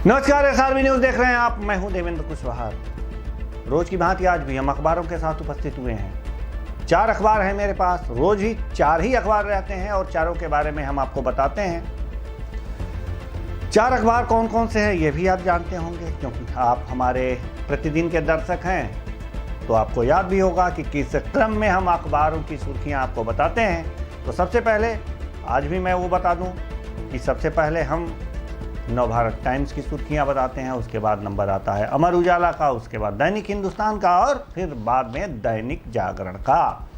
नमस्कार, SRB news देख रहे हैं आप। मैं हूं देवेंद्र कुशवाहा। रोज की भांति आज भी हम अखबारों के साथ उपस्थित हुए हैं। 4 अखबार हैं मेरे पास। रोज ही 4 ही अखबार रहते हैं और चारों के बारे में हम आपको बताते हैं। 4 अखबार कौन कौन से हैं ये भी आप जानते होंगे, क्योंकि आप हमारे प्रतिदिन के दर्शक हैं। तो आपको याद भी होगा कि किस क्रम में हम अखबारों की सुर्खियां आपको बताते हैं। तो सबसे पहले आज भी मैं वो बता दूं कि सबसे पहले हम नवभारत टाइम्स की सुर्खियां बताते हैं, उसके बाद नंबर आता है अमर उजाला का, उसके बाद दैनिक हिंदुस्तान का और फिर बाद में दैनिक जागरण का।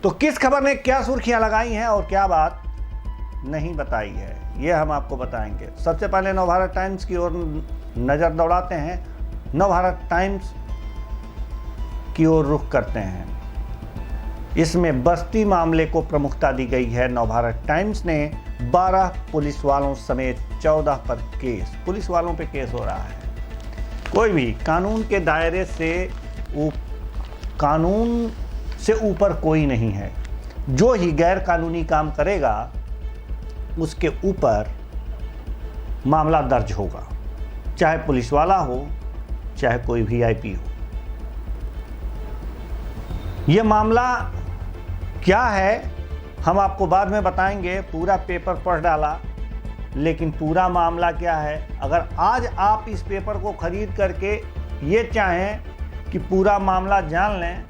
तो किस खबर ने क्या सुर्खियां लगाई हैं और क्या बात नहीं बताई है ये हम आपको बताएंगे। सबसे पहले नवभारत टाइम्स की ओर नज़र दौड़ाते हैं। नवभारत टाइम्स की ओर रुख करते हैं। इसमें बस्ती मामले को प्रमुखता दी गई है। नवभारत टाइम्स ने 12 पुलिस वालों समेत 14 पर केस, पुलिस वालों पे केस हो रहा है। कोई भी कानून के दायरे से कानून से ऊपर कोई नहीं है। जो ही गैर कानूनी काम करेगा उसके ऊपर मामला दर्ज होगा, चाहे पुलिस वाला हो चाहे कोई वीआईपी हो। यह मामला क्या है हम आपको बाद में बताएंगे। पूरा पेपर पढ़ डाला, लेकिन पूरा मामला क्या है, अगर आज आप इस पेपर को खरीद करके ये चाहें कि पूरा मामला जान लें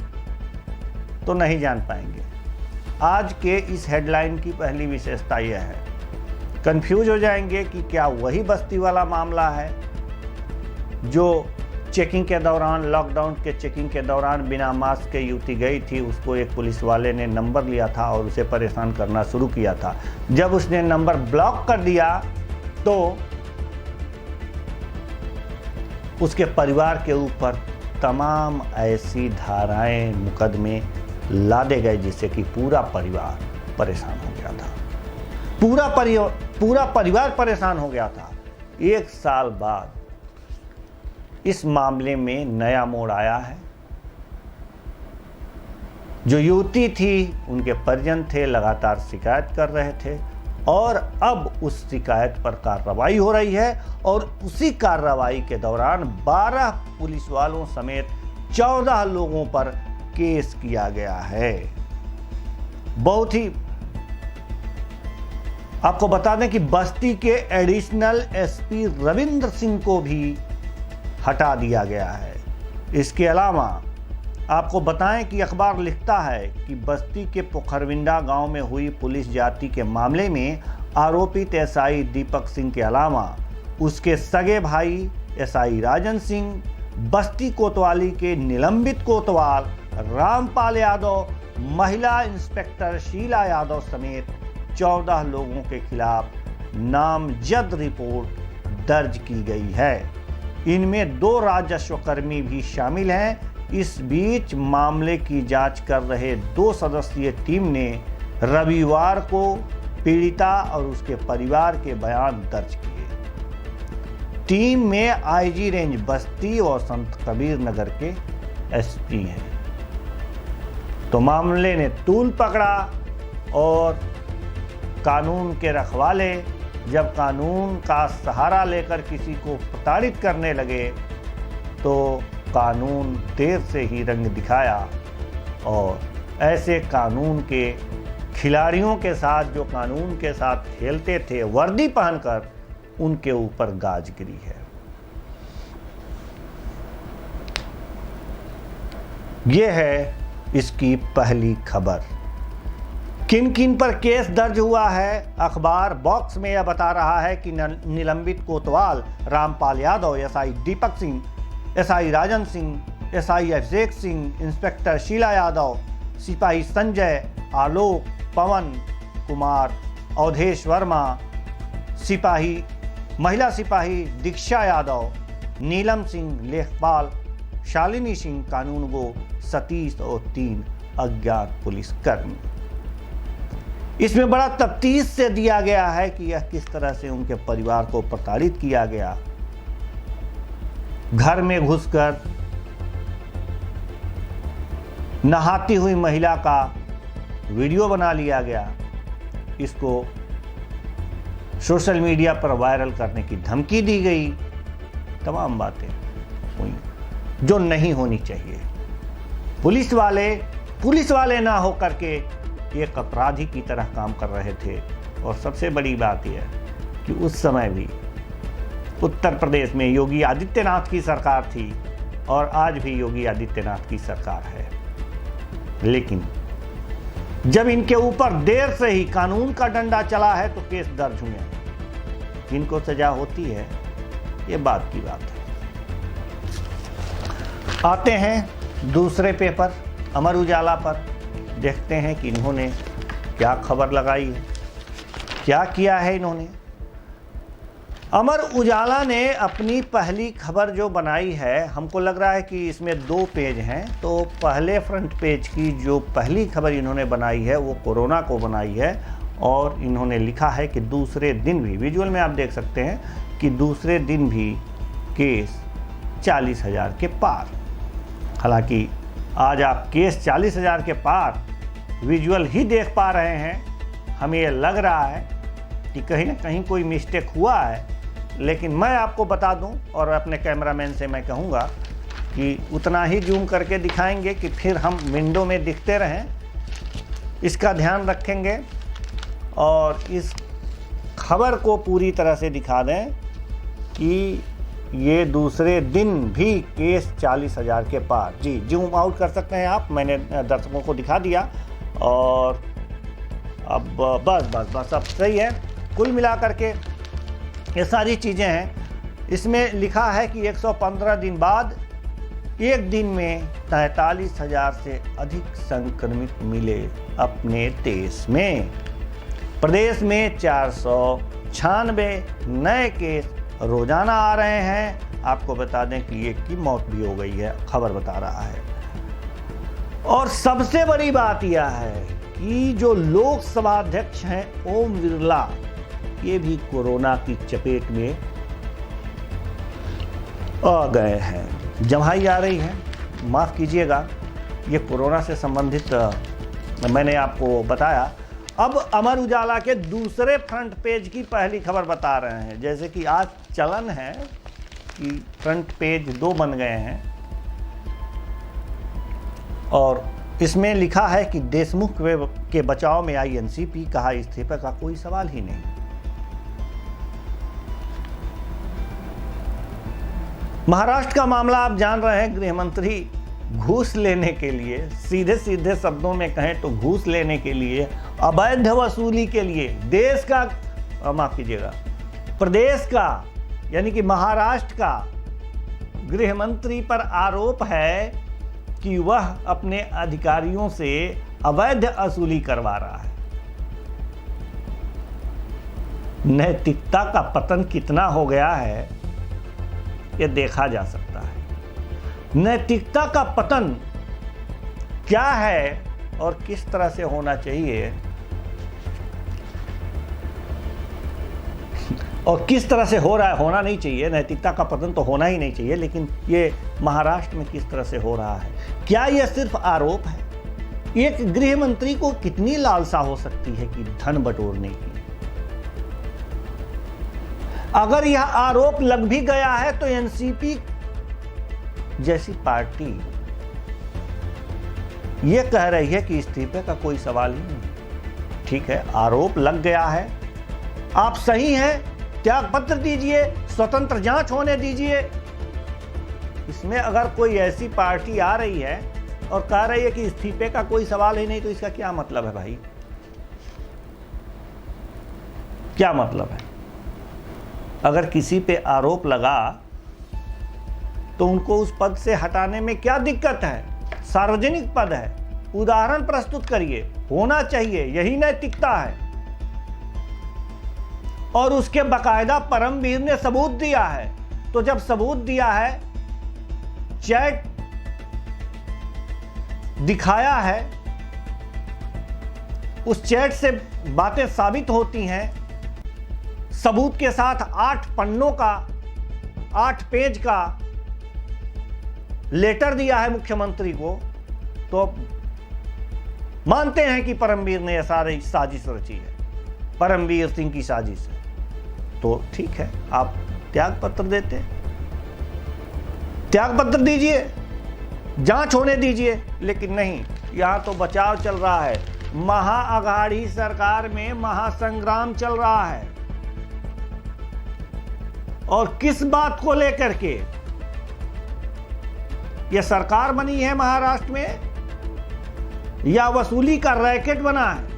तो नहीं जान पाएंगे। आज के इस हेडलाइन की पहली विशेषता यह है, कंफ्यूज हो जाएंगे कि क्या वही बस्ती वाला मामला है जो चेकिंग के दौरान, लॉकडाउन के चेकिंग के दौरान बिना मास्क के युवती गई थी, उसको एक पुलिस वाले ने नंबर लिया था और उसे परेशान करना शुरू किया था। जब उसने नंबर ब्लॉक कर दिया तो उसके परिवार के ऊपर तमाम ऐसी धाराएं, मुकदमे लादे गए जिससे कि पूरा परिवार परेशान हो गया था। पूरा परिवार परेशान हो गया था। 1 साल बाद इस मामले में नया मोड़ आया है। जो युवती थी, उनके परिजन थे, लगातार शिकायत कर रहे थे और अब उस शिकायत पर कार्रवाई हो रही है और उसी कार्रवाई के दौरान 12 पुलिस वालों समेत 14 लोगों पर केस किया गया है। बहुत ही आपको बता दें कि बस्ती के एडिशनल एसपी रविंद्र सिंह को भी हटा दिया गया है। इसके अलावा आपको बताएं कि अखबार लिखता है कि बस्ती के पोखरविंडा गांव में हुई पुलिस जाति के मामले में आरोपित एसआई दीपक सिंह के अलावा उसके सगे भाई एसआई राजन सिंह, बस्ती कोतवाली के निलंबित कोतवाल रामपाल यादव, महिला इंस्पेक्टर शीला यादव समेत 14 लोगों के खिलाफ नामजद रिपोर्ट दर्ज की गई है। इनमें 2 राजस्व कर्मी भी शामिल हैं। इस बीच मामले की जांच कर रहे 2 सदस्यीय टीम ने रविवार को पीड़िता और उसके परिवार के बयान दर्ज किए। टीम में आईजी रेंज बस्ती और संत कबीर नगर के एसपी हैं। तो मामले ने तूल पकड़ा और कानून के रखवाले जब कानून का सहारा लेकर किसी को प्रताड़ित करने लगे तो कानून देर से ही रंग दिखाया और ऐसे कानून के खिलाड़ियों के साथ, जो कानून के साथ खेलते थे वर्दी पहनकर, उनके ऊपर गाज गिरी है। यह है इसकी पहली खबर। किन किन पर केस दर्ज हुआ है, अखबार बॉक्स में यह बता रहा है कि निलंबित कोतवाल Rampal Yadav, SI Deepak Singh, SI Rajan Singh, SI Abhishek Singh, inspector Sheila Yadav, सिपाही संजय, आलोक, पवन कुमार, अवधेश वर्मा, महिला सिपाही दीक्षा यादव, नीलम सिंह, लेखपाल, शालिनी सिंह, कानूनगो सतीश और 3 अज्ञात पुलिसकर्मी। इसमें बड़ा तफ्तीश से दिया गया है कि यह किस तरह से उनके परिवार को प्रताड़ित किया गया। घर में घुसकर नहाती हुई महिला का वीडियो बना लिया गया। इसको सोशल मीडिया पर वायरल करने की धमकी दी गई, तमाम बातें हुई जो नहीं होनी चाहिए। पुलिस वाले ना हो करके एक अपराधी की तरह काम कर रहे थे। और सबसे बड़ी बात यह कि उस समय भी उत्तर प्रदेश में योगी आदित्यनाथ की सरकार थी और आज भी योगी आदित्यनाथ की सरकार है, लेकिन जब इनके ऊपर देर से ही कानून का डंडा चला है तो केस दर्ज हुए हैं। जिनको सजा होती है ये बात की बात है। आते हैं दूसरे पेपर अमर उजाला पर, देखते हैं कि इन्होंने क्या खबर लगाई है, क्या किया है इन्होंने। अमर उजाला ने अपनी पहली खबर जो बनाई है, हमको लग रहा है कि इसमें 2 पेज हैं, तो पहले फ्रंट पेज की जो पहली खबर इन्होंने बनाई है वो कोरोना को बनाई है। और इन्होंने लिखा है कि दूसरे दिन भी, विजुअल में आप देख सकते हैं कि दूसरे दिन भी केस 40,000 के पार। हालांकि आज आप केस 40,000 के पार विजुअल ही देख पा रहे हैं, हमें ये लग रहा है कि कहीं ना कहीं कोई मिस्टेक हुआ है। लेकिन मैं आपको बता दूं और अपने कैमरामैन से मैं कहूँगा कि उतना ही जूम करके दिखाएंगे कि फिर हम विंडो में दिखते रहें, इसका ध्यान रखेंगे और इस खबर को पूरी तरह से दिखा दें कि ये दूसरे दिन भी केस 40,000 के पार। जी जूम आउट कर सकते हैं आप, मैंने दर्शकों को दिखा दिया। और अब बस अब सही है। कुल मिलाकर के ये सारी चीज़ें हैं। इसमें लिखा है कि 115 दिन बाद एक दिन में 43,000 से अधिक संक्रमित मिले अपने देश में। प्रदेश में 496 नए केस रोजाना आ रहे हैं। आपको बता दें कि एक की मौत भी हो गई है, खबर बता रहा है। और सबसे बड़ी बात यह है कि जो लोकसभा अध्यक्ष हैं ओम बिरला, ये भी कोरोना की चपेट में आ गए हैं। जम्हाई आ रही है, माफ़ कीजिएगा, ये कोरोना से संबंधित मैंने आपको बताया। अब अमर उजाला के दूसरे फ्रंट पेज की पहली खबर बता रहे हैं। जैसे कि आज चलन है कि फ्रंट पेज 2 बन गए हैं और इसमें लिखा है कि देशमुख के बचाव में आई एनसीपी, कहा इस्तीफे का कोई सवाल ही नहीं। महाराष्ट्र का मामला आप जान रहे हैं, गृह मंत्री घूस लेने के लिए, सीधे सीधे शब्दों में कहें तो घूस लेने के लिए, अवैध वसूली के लिए देश का, माफ कीजिएगा, प्रदेश का यानी कि महाराष्ट्र का गृह मंत्री पर आरोप है कि वह अपने अधिकारियों से अवैध वसूली करवा रहा है। नैतिकता का पतन कितना हो गया है यह देखा जा सकता है। नैतिकता का पतन क्या है और किस तरह से होना चाहिए और किस तरह से हो रहा है, होना नहीं चाहिए। नैतिकता का पतन तो होना ही नहीं चाहिए, लेकिन ये महाराष्ट्र में किस तरह से हो रहा है। क्या यह सिर्फ आरोप है? एक गृह मंत्री को कितनी लालसा हो सकती है कि धन बटोरने की? अगर यह आरोप लग भी गया है तो एनसीपी जैसी पार्टी यह कह रही है कि इस्तीफे का कोई सवाल ही नहीं। ठीक है, आरोप लग गया है, आप सही हैं, त्याग पत्र दीजिए, स्वतंत्र जांच होने दीजिए। इसमें अगर कोई ऐसी पार्टी आ रही है और कह रही है कि इस्तीफे का कोई सवाल ही नहीं, तो इसका क्या मतलब है भाई? क्या मतलब है? अगर किसी पे आरोप लगा तो उनको उस पद से हटाने में क्या दिक्कत है? सार्वजनिक पद है, उदाहरण प्रस्तुत करिए, होना चाहिए, यही नैतिकता है। और उसके बकायदा परमवीर ने सबूत दिया है। तो जब सबूत दिया है, चैट दिखाया है, उस चैट से बातें साबित होती हैं, सबूत के साथ 8 पन्नों का, 8 पेज का लेटर दिया है मुख्यमंत्री को, तो मानते हैं कि परमवीर ने यह सारी साजिश रची है, परमवीर सिंह की साजिश है। तो ठीक है, आप त्याग पत्र देते, त्याग पत्र दीजिए, जांच होने दीजिए। लेकिन नहीं, यहां तो बचाव चल रहा है। महाअघाड़ी सरकार में महासंग्राम चल रहा है। और किस बात को लेकर के यह सरकार बनी है महाराष्ट्र में, या वसूली का रैकेट बना है?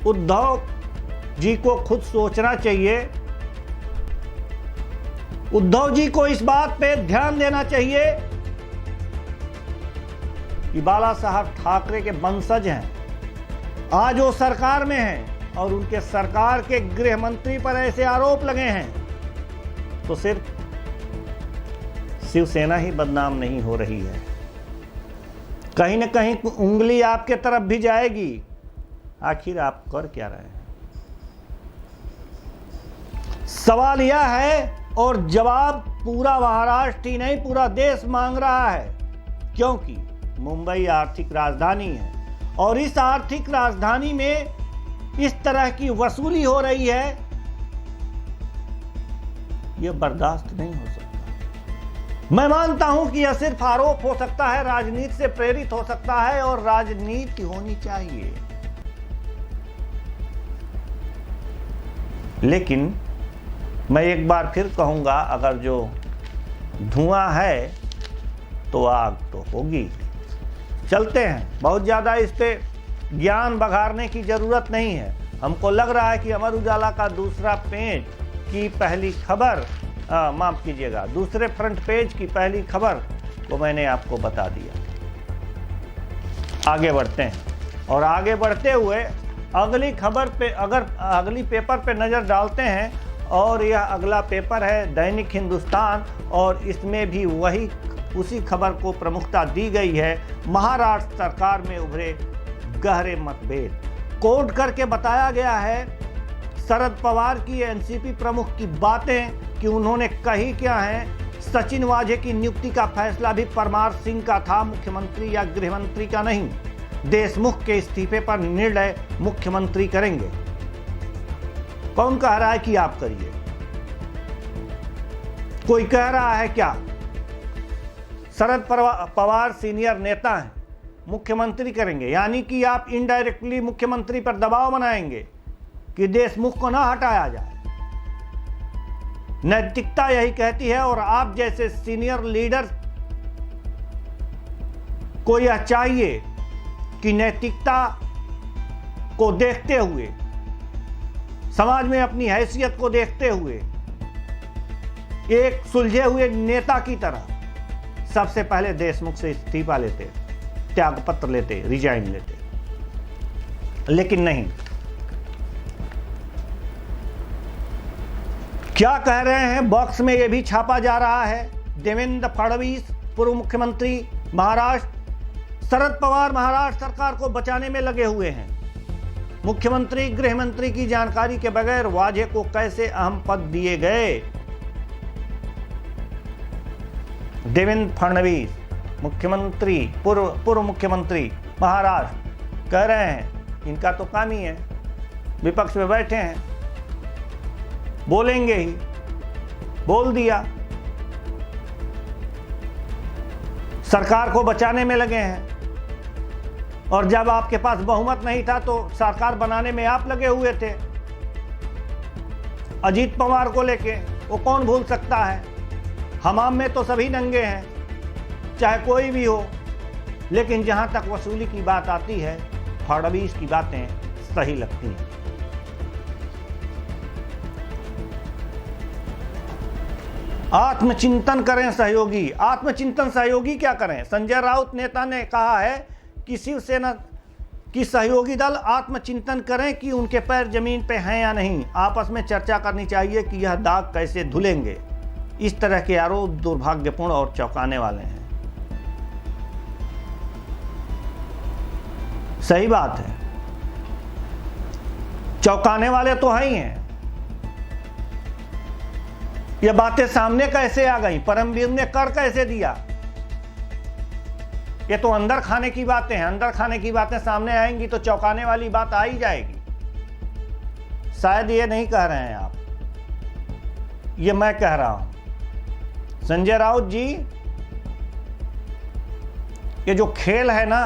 उद्धव जी को खुद सोचना चाहिए। उद्धव जी को इस बात पे ध्यान देना चाहिए कि बाला साहब ठाकरे के वंशज हैं, आज वो सरकार में हैं और उनके सरकार के गृह मंत्री पर ऐसे आरोप लगे हैं, तो सिर्फ शिवसेना ही बदनाम नहीं हो रही है, कहीं ना कहीं उंगली आपके तरफ भी जाएगी। आखिर आप कर क्या रहे हैं? सवाल यह है, और जवाब पूरा महाराष्ट्र ही नहीं पूरा देश मांग रहा है, क्योंकि मुंबई आर्थिक राजधानी है और इस आर्थिक राजधानी में इस तरह की वसूली हो रही है, यह बर्दाश्त नहीं हो सकता। मैं मानता हूं कि यह सिर्फ आरोप हो सकता है, राजनीति से प्रेरित हो सकता है और राजनीति होनी चाहिए, लेकिन मैं एक बार फिर कहूंगा, अगर जो धुआं है तो आग तो होगी। चलते हैं, बहुत ज़्यादा इस पे ज्ञान बघारने की ज़रूरत नहीं है। हमको लग रहा है कि अमर उजाला का दूसरा पेज की पहली खबर, माफ़ कीजिएगा, दूसरे फ्रंट पेज की पहली खबर को मैंने आपको बता दिया। आगे बढ़ते हैं और आगे बढ़ते हुए अगली खबर पे, अगर अगली पेपर पे नज़र डालते हैं, और यह अगला पेपर है दैनिक हिंदुस्तान, और इसमें भी उसी खबर को प्रमुखता दी गई है। महाराष्ट्र सरकार में उभरे गहरे मतभेद। कोट करके बताया गया है शरद पवार की, एनसीपी प्रमुख की बातें कि उन्होंने कही क्या है। सचिन वाझे की नियुक्ति का फैसला भी परमार सिंह का था, मुख्यमंत्री या गृह मंत्री का नहीं। देशमुख के इस्तीफे पर निर्णय मुख्यमंत्री करेंगे। कौन कह रहा है कि आप करिए? कोई कह रहा है क्या? शरद पवार सीनियर नेता हैं, मुख्यमंत्री करेंगे, यानी कि आप इनडायरेक्टली मुख्यमंत्री पर दबाव बनाएंगे कि देशमुख को ना हटाया जाए। नैतिकता यही कहती है, और आप जैसे सीनियर लीडर को यह चाहिए कि नैतिकता को देखते हुए, समाज में अपनी हैसियत को देखते हुए, एक सुलझे हुए नेता की तरह सबसे पहले देशमुख से इस्तीफा लेते, त्याग पत्र लेते, रिजाइन लेते। लेकिन नहीं, क्या कह रहे हैं बॉक्स में, यह भी छापा जा रहा है। देवेंद्र फडणवीस पूर्व मुख्यमंत्री महाराष्ट्र, शरद पवार महाराष्ट्र सरकार को बचाने में लगे हुए हैं। मुख्यमंत्री गृह मंत्री की जानकारी के बगैर वाझे को कैसे अहम पद दिए गए? देवेंद्र फडणवीस मुख्यमंत्री, पूर्व मुख्यमंत्री महाराष्ट्र, कह रहे हैं इनका तो काम ही है, विपक्ष में बैठे हैं, बोलेंगे ही, बोल दिया, सरकार को बचाने में लगे हैं। और जब आपके पास बहुमत नहीं था तो सरकार बनाने में आप लगे हुए थे। अजीत पवार को लेके वो कौन भूल सकता है? हमाम में तो सभी नंगे हैं, चाहे कोई भी हो। लेकिन जहां तक वसूली की बात आती है, फडणवीस की बातें सही लगती हैं। आत्मचिंतन करें सहयोगी। आत्मचिंतन सहयोगी क्या करें? संजय राउत नेता ने कहा है कि शिवसेना की सहयोगी दल आत्मचिंतन करें कि उनके पैर जमीन पे हैं या नहीं। आपस में चर्चा करनी चाहिए कि यह दाग कैसे धुलेंगे। इस तरह के आरोप दुर्भाग्यपूर्ण और चौंकाने वाले हैं। सही बात है, चौंकाने वाले तो हैं ही हैं। ये बातें सामने कैसे आ गई? परमवीर ने कर कैसे दिया? ये तो अंदर खाने की बातें हैं। अंदर खाने की बातें सामने आएंगी तो चौंकाने वाली बात आ ही जाएगी। शायद ये नहीं कह रहे हैं आप, ये मैं कह रहा हूं। संजय राउत जी, ये जो खेल है ना,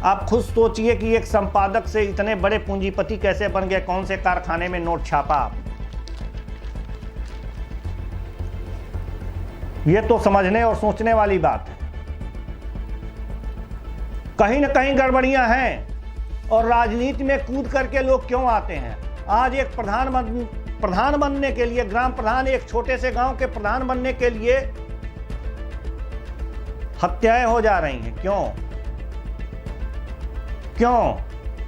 आप खुद सोचिए कि एक संपादक से इतने बड़े पूंजीपति कैसे बन गए, कौन से कारखाने में नोट छापा आप। ये तो समझने और सोचने वाली बात है। कहीं ना कहीं गड़बड़ियां हैं, और राजनीति में कूद करके लोग क्यों आते हैं। आज एक प्रधान बनने के लिए, ग्राम प्रधान, एक छोटे से गांव के प्रधान बनने के लिए हत्याएं हो जा रही हैं। क्यों?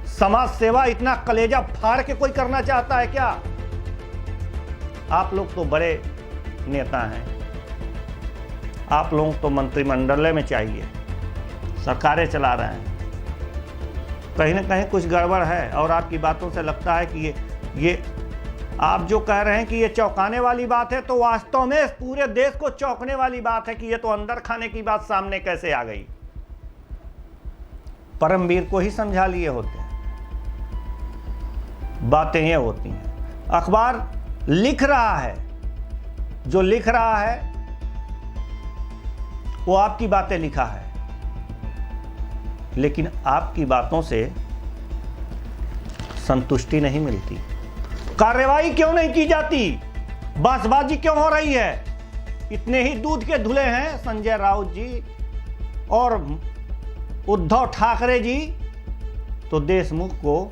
समाज सेवा इतना कलेजा फाड़ के कोई करना चाहता है क्या? आप लोग तो बड़े नेता हैं, आप लोग तो मंत्रिमंडल में चाहिए, सरकारें चला रहे हैं। कहीं ना कहीं कुछ गड़बड़ है, और आपकी बातों से लगता है कि ये आप जो कह रहे हैं कि ये चौंकाने वाली बात है, तो वास्तव में पूरे देश को चौंकने वाली बात है कि ये तो अंदर खाने की बात सामने कैसे आ गई। परमवीर को ही समझा लिए होते हैं, बातें ये होती हैं। अखबार लिख रहा है, जो लिख रहा है वो आपकी बातें लिखा है, लेकिन आपकी बातों से संतुष्टि नहीं मिलती। कार्रवाई क्यों नहीं की जाती? बसबाजी क्यों हो रही है? इतने ही दूध के धुले हैं संजय राउत जी और उद्धव ठाकरे जी, तो देशमुख को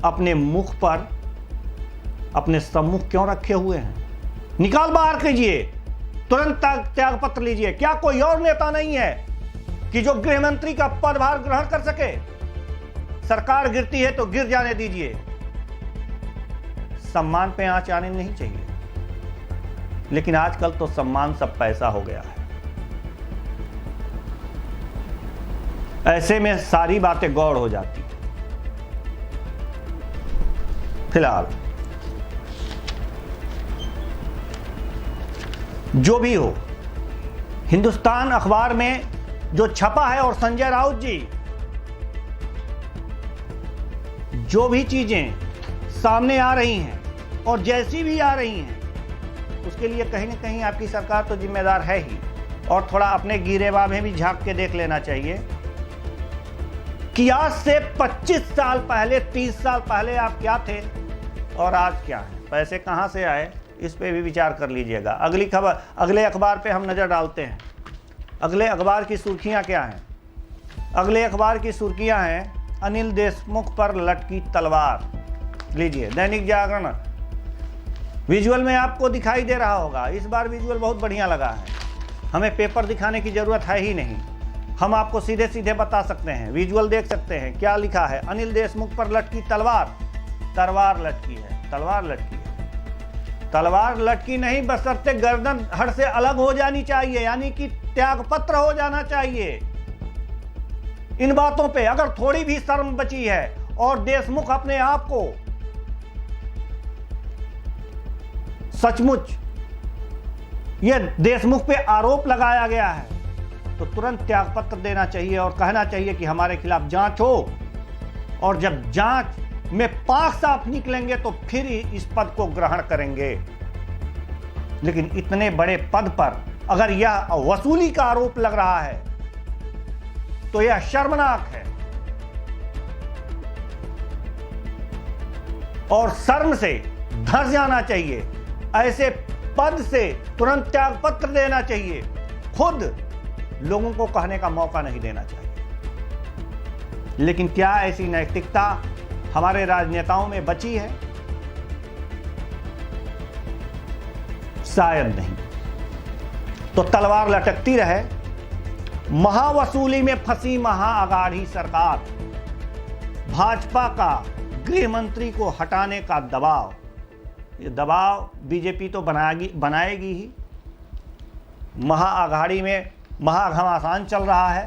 अपने मुख पर, अपने सम्मुख क्यों रखे हुए हैं? निकाल बाहर कीजिए, तुरंत त्याग पत्र लीजिए। क्या कोई और नेता नहीं है कि जो गृह मंत्री का पदभार ग्रहण कर सके? सरकार गिरती है तो गिर जाने दीजिए, सम्मान पे आंच आने नहीं चाहिए। लेकिन आजकल तो सम्मान सब पैसा हो गया है। ऐसे में सारी बातें गौड़ हो जाती है। फिलहाल जो भी हो, हिंदुस्तान अखबार में जो छपा है, और संजय राउत जी जो भी चीजें सामने आ रही हैं और जैसी भी आ रही हैं, उसके लिए कहीं ना कहीं आपकी सरकार तो जिम्मेदार है ही। और थोड़ा अपने गिरेबान में भी झांक के देख लेना चाहिए कि आज से 25 साल पहले, 30 साल पहले आप क्या थे और आज क्या है। पैसे कहां से आए, इस पे भी विचार कर लीजिएगा। अगली खबर, अगले अखबार पे हम नजर डालते हैं। अगले अखबार की सुर्खियां क्या हैं? अगले अखबार की सुर्खियां हैं, अनिल देशमुख पर लटकी तलवार। लीजिए, दैनिक जागरण। विजुअल में आपको दिखाई दे रहा होगा, इस बार विजुअल बहुत बढ़िया लगा है। हमें पेपर दिखाने की जरूरत है ही नहीं, हम आपको सीधे सीधे बता सकते हैं। विजुअल देख सकते हैं क्या लिखा है। अनिल देशमुख पर लटकी तलवार। तलवार लटकी है, तलवार लटकी है। तलवार लटकी नहीं, बशर्ते गर्दन धड़ से अलग हो जानी चाहिए, यानी कि त्यागपत्र हो जाना चाहिए। इन बातों पे अगर थोड़ी भी शर्म बची है और देशमुख अपने आप को सचमुच ये देशमुख पे आरोप लगाया गया है, तो तुरंत त्यागपत्र देना चाहिए और कहना चाहिए कि हमारे खिलाफ जांच हो, और जब जांच में पाक साफ निकलेंगे तो फिर इस पद को ग्रहण करेंगे। लेकिन इतने बड़े पद पर अगर यह वसूली का आरोप लग रहा है तो यह शर्मनाक है, और शर्म से धंस जाना चाहिए। ऐसे पद से तुरंत त्यागपत्र देना चाहिए, खुद लोगों को कहने का मौका नहीं देना चाहिए। लेकिन क्या ऐसी नैतिकता हमारे राजनेताओं में बची है? शायद नहीं। तो तलवार लटकती रहे। महावसूली में फंसी महाअघाड़ी सरकार। भाजपा का गृह मंत्री को हटाने का दबाव, ये दबाव बीजेपी तो बनाएगी ही। महाअघाड़ी में महाघमासान चल रहा है,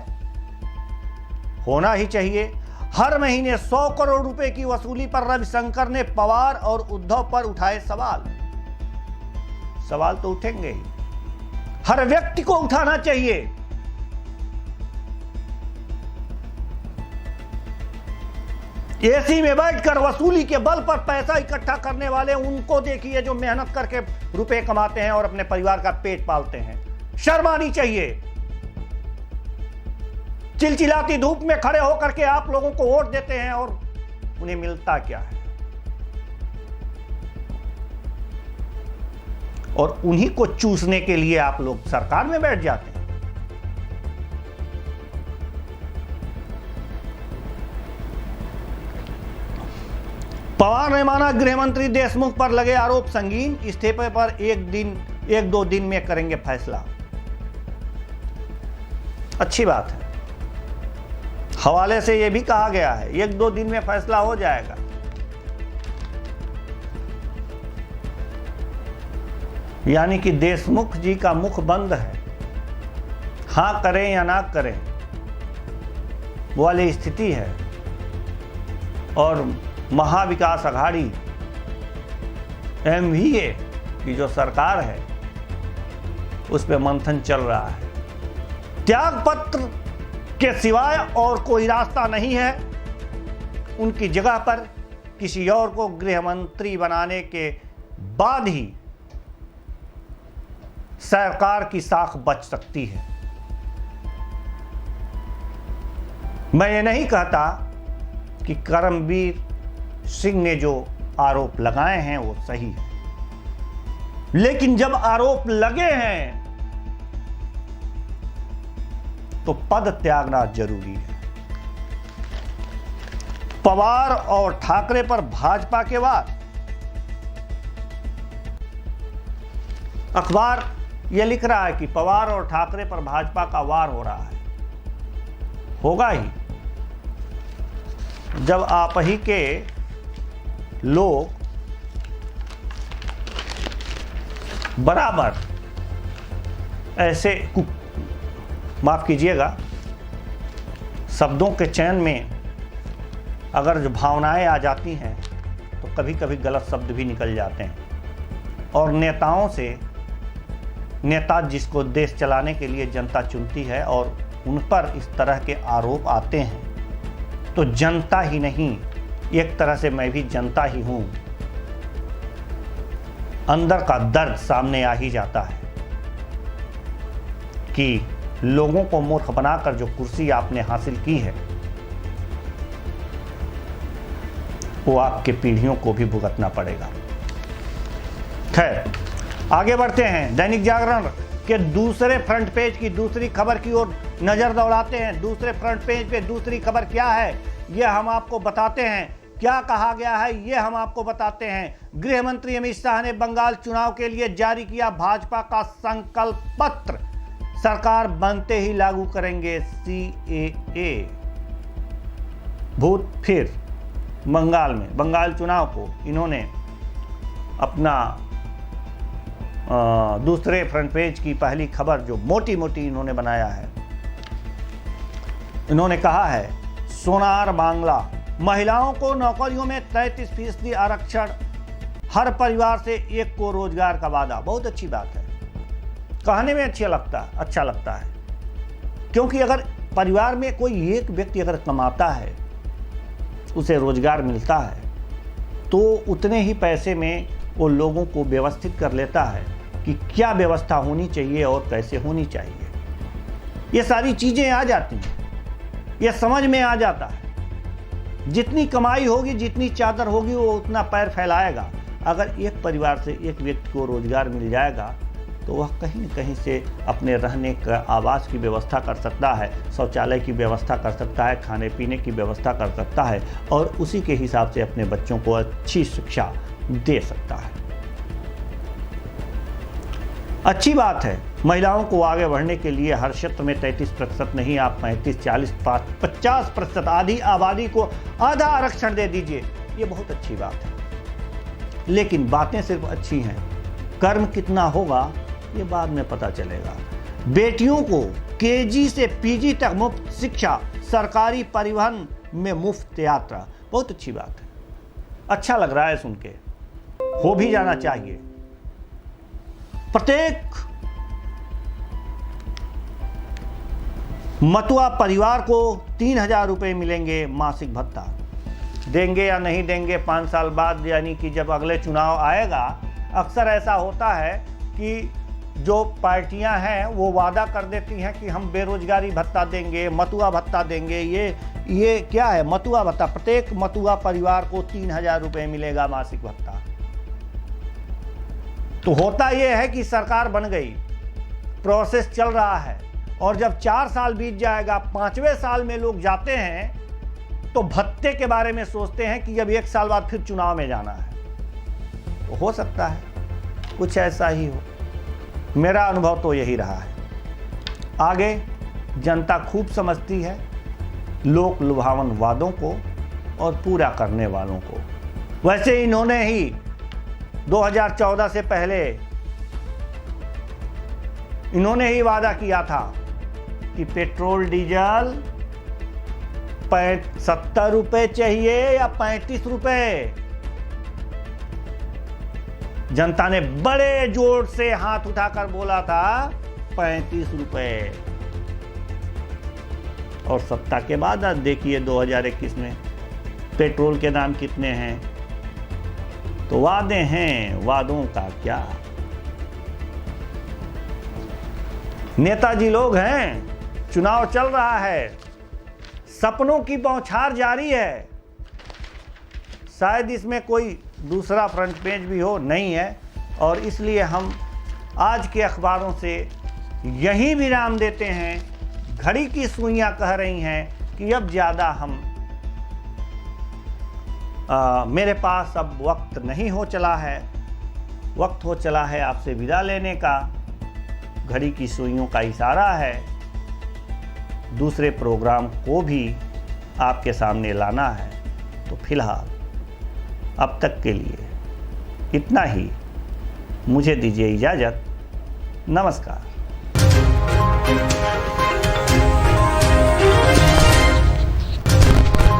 होना ही चाहिए। हर महीने 100 करोड़ रुपए की वसूली पर रविशंकर ने पवार और उद्धव पर उठाए सवाल। सवाल तो उठेंगे ही, हर व्यक्ति को उठाना चाहिए। एसी में बैठकर वसूली के बल पर पैसा इकट्ठा करने वाले उनको देखिए जो मेहनत करके रुपए कमाते हैं और अपने परिवार का पेट पालते हैं। शर्म आनी चाहिए। चिलचिलाती धूप में खड़े होकर के आप लोगों को वोट देते हैं और उन्हें मिलता क्या है, और उन्हीं को चूसने के लिए आप लोग सरकार में बैठ जाते हैं। पवार ने माना गृह मंत्री देशमुख पर लगे आरोप संगीन, इस्तीफे पर एक दो दिन में करेंगे फैसला। अच्छी बात है। हवाले से यह भी कहा गया है 1-2 दिन में फैसला हो जाएगा। यानी कि देशमुख जी का मुख बंद है, हां करें या ना करें वाली स्थिति है। और महाविकास अघाड़ी MVA की जो सरकार है उस पर मंथन चल रहा है। त्याग पत्र के सिवाय और कोई रास्ता नहीं है। उनकी जगह पर किसी और को गृह मंत्री बनाने के बाद ही सरकार की साख बच सकती है। मैं ये नहीं कहता कि करमवीर सिंह ने जो आरोप लगाए हैं वो सही है, लेकिन जब आरोप लगे हैं तो पद त्यागना जरूरी है। पवार और ठाकरे पर भाजपा के वार। अखबार यह लिख रहा है कि पवार और ठाकरे पर भाजपा का वार हो रहा है। होगा ही, जब आप ही के लोग बराबर ऐसे माफ कीजिएगा शब्दों के चयन में अगर जो भावनाएं आ जाती हैं तो कभी कभी गलत शब्द भी निकल जाते हैं। और नेताओं से, नेता जिसको देश चलाने के लिए जनता चुनती है और उन पर इस तरह के आरोप आते हैं तो जनता ही नहीं, एक तरह से मैं भी जनता ही हूं, अंदर का दर्द सामने आ ही जाता है कि लोगों को मूर्ख बनाकर जो कुर्सी आपने हासिल की है वो आपके पीढ़ियों को भी भुगतना पड़ेगा। खैर, आगे बढ़ते हैं। दैनिक जागरण के दूसरे फ्रंट पेज की दूसरी खबर की ओर नजर दौड़ाते हैं। दूसरे फ्रंट पेज पे दूसरी खबर क्या है यह हम आपको बताते हैं। क्या कहा गया है यह हम आपको बताते हैं। गृह मंत्री अमित शाह ने बंगाल चुनाव के लिए जारी किया भाजपा का संकल्प पत्र। सरकार बनते ही लागू करेंगे CAA। भूत फिर बंगाल में, बंगाल चुनाव को इन्होंने अपना दूसरे फ्रंट पेज की पहली खबर जो मोटी मोटी इन्होंने बनाया है, इन्होंने कहा है सोनार बांग्ला, महिलाओं को नौकरियों में 33% आरक्षण, हर परिवार से एक को रोजगार का वादा। बहुत अच्छी बात है, कहने में अच्छा लगता है क्योंकि अगर परिवार में कोई एक व्यक्ति अगर कमाता है, उसे रोजगार मिलता है, तो उतने ही पैसे में वो लोगों को व्यवस्थित कर लेता है कि क्या व्यवस्था होनी चाहिए और कैसे होनी चाहिए। ये सारी चीजें आ जाती हैं, ये समझ में आ जाता है। जितनी कमाई होगी, जितनी चादर होगी, वो उतना पैर फैलाएगा। अगर एक परिवार से एक व्यक्ति को रोजगार मिल जाएगा तो वह कहीं न कहीं से अपने रहने का आवास की व्यवस्था कर सकता है, शौचालय की व्यवस्था कर सकता है, खाने पीने की व्यवस्था कर सकता है और उसी के हिसाब से अपने बच्चों को अच्छी शिक्षा दे सकता है। अच्छी बात है, महिलाओं को आगे बढ़ने के लिए हर क्षेत्र में 33% नहीं, आप 35, 40, 50%, आधी आबादी को आधा आरक्षण दे दीजिए। ये बहुत अच्छी बात है, लेकिन बातें सिर्फ अच्छी हैं, कर्म कितना होगा ये बाद में पता चलेगा। बेटियों को KG से PG तक मुफ्त शिक्षा, सरकारी परिवहन में मुफ्त यात्रा, बहुत अच्छी बात है। अच्छा लग रहा है सुन के, हो भी जाना चाहिए। प्रत्येक मतुआ परिवार को 3000 रुपए मिलेंगे मासिक भत्ता। देंगे या नहीं देंगे 5 साल बाद, यानी कि जब अगले चुनाव आएगा। अक्सर ऐसा होता है कि जो पार्टियां हैं वो वादा कर देती हैं कि हम बेरोजगारी भत्ता देंगे, मতুआ भत्ता देंगे। ये क्या है मতুआ भत्ता? प्रत्येक मতুआ परिवार को 3,000 रुपये मिलेगा मासिक भत्ता। तो होता यह है कि सरकार बन गई, प्रोसेस चल रहा है, और जब 4 साल बीत जाएगा, 5वें साल में लोग जाते हैं तो भत्ते के बारे में सोचते हैं कि अब 1 साल बाद फिर चुनाव में जाना है। तो हो सकता है कुछ ऐसा ही हो। मेरा अनुभव तो यही रहा है। आगे जनता खूब समझती है लोक लुभावन वादों को और पूरा करने वालों को। वैसे इन्होंने ही 2014 से पहले इन्होंने ही वादा किया था कि पेट्रोल डीजल 70 रुपए चाहिए या 35 रुपए। जनता ने बड़े जोर से हाथ उठाकर बोला था 35 रुपए। और सत्ता के बाद आज देखिए 2021 में पेट्रोल के दाम कितने हैं। तो वादे हैं, वादों का क्या। नेताजी लोग हैं, चुनाव चल रहा है, सपनों की बौछार जारी है। शायद इसमें कोई दूसरा फ्रंट पेज भी हो, नहीं है। और इसलिए हम आज के अखबारों से यहीं विराम देते हैं। घड़ी की सुइयां कह रही हैं कि अब ज़्यादा मेरे पास अब वक्त नहीं हो चला है, वक्त हो चला है आपसे विदा लेने का। घड़ी की सुइयों का इशारा है, दूसरे प्रोग्राम को भी आपके सामने लाना है। तो फिलहाल अब तक के लिए इतना ही। मुझे दीजिए इजाज़त। नमस्कार।